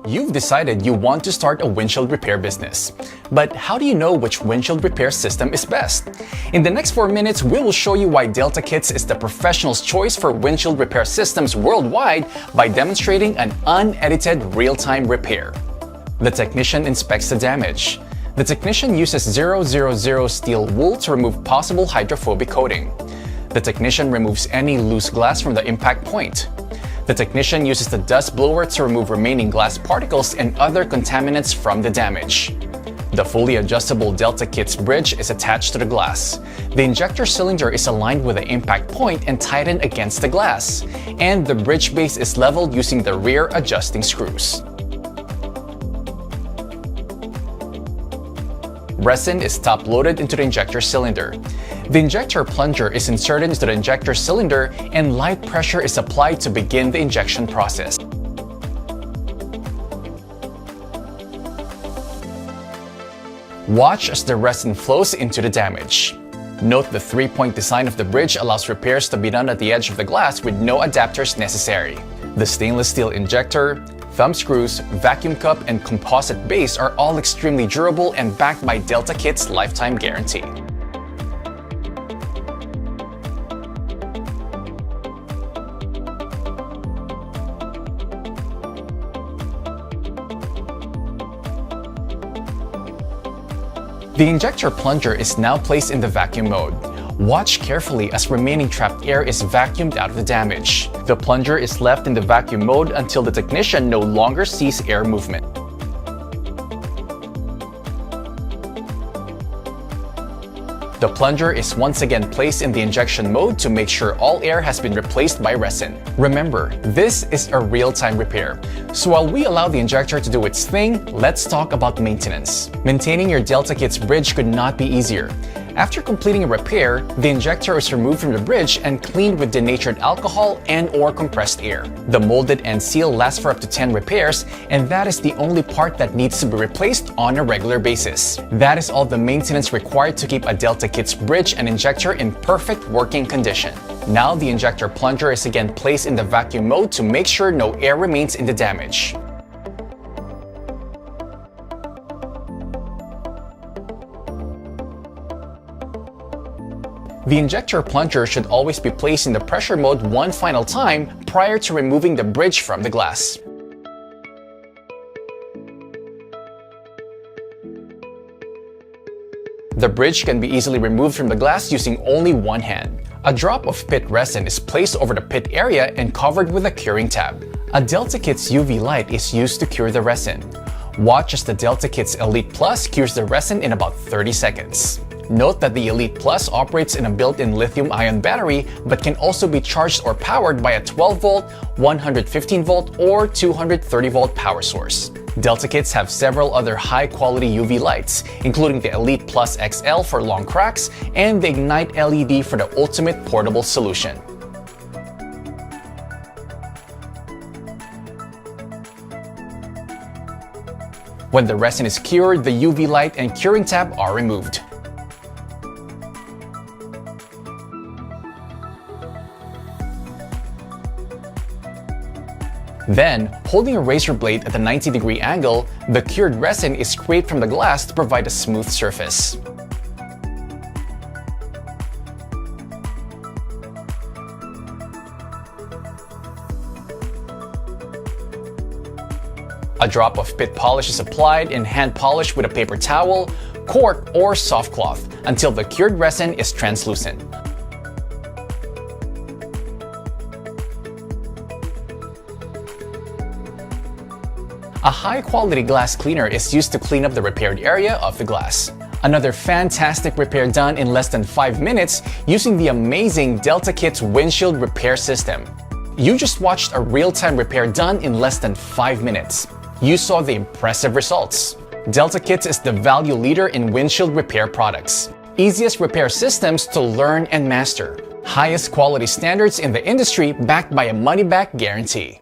You've decided you want to start a windshield repair business. But how do you know which windshield repair system is best? In the next 4 minutes, we will show you why Delta Kits is the professional's choice for windshield repair systems worldwide by demonstrating an unedited real-time repair. The technician inspects the damage. The technician uses 000 steel wool to remove possible hydrophobic coating. The technician removes any loose glass from the impact point. The technician uses the dust blower to remove remaining glass particles and other contaminants from the damage. The fully adjustable Delta Kits bridge is attached to the glass. The injector cylinder is aligned with the impact point and tightened against the glass. And the bridge base is leveled using the rear adjusting screws. Resin is top-loaded into the injector cylinder. The injector plunger is inserted into the injector cylinder and light pressure is applied to begin the injection process. Watch as the resin flows into the damage. Note the 3-point design of the bridge allows repairs to be done at the edge of the glass with no adapters necessary. The stainless steel injector, thumb screws, vacuum cup, and composite base are all extremely durable and backed by Delta Kits' lifetime guarantee. The injector plunger is now placed in the vacuum mode. Watch carefully as remaining trapped air is vacuumed out of the damage. The plunger is left in the vacuum mode until the technician no longer sees air movement. The plunger is once again placed in the injection mode to make sure all air has been replaced by resin. Remember, this is a real-time repair. So while we allow the injector to do its thing, let's talk about maintenance. Maintaining your Delta Kits bridge could not be easier. After completing a repair, the injector is removed from the bridge and cleaned with denatured alcohol and/or compressed air. The molded end seal lasts for up to 10 repairs, and that is the only part that needs to be replaced on a regular basis. That is all the maintenance required to keep a Delta Kits bridge and injector in perfect working condition. Now the injector plunger is again placed in the vacuum mode to make sure no air remains in the damage. The injector plunger should always be placed in the pressure mode one final time prior to removing the bridge from the glass. The bridge can be easily removed from the glass using only one hand. A drop of pit resin is placed over the pit area and covered with a curing tab. A Delta Kits UV light is used to cure the resin. Watch as the Delta Kits Elite Plus cures the resin in about 30 seconds. Note that the Elite Plus operates in a built-in lithium-ion battery but can also be charged or powered by a 12-volt, 115-volt, or 230-volt power source. Delta Kits have several other high-quality UV lights, including the Elite Plus XL for long cracks and the Ignite LED for the ultimate portable solution. When the resin is cured, the UV light and curing tab are removed. Then, holding a razor blade at a 90-degree angle, the cured resin is scraped from the glass to provide a smooth surface. A drop of pit polish is applied and hand polished with a paper towel, cork, or soft cloth until the cured resin is translucent. A high-quality glass cleaner is used to clean up the repaired area of the glass. Another fantastic repair done in less than 5 minutes using the amazing Delta Kits windshield repair system. You just watched a real-time repair done in less than 5 minutes. You saw the impressive results. Delta Kits is the value leader in windshield repair products. Easiest repair systems to learn and master. Highest quality standards in the industry backed by a money-back guarantee.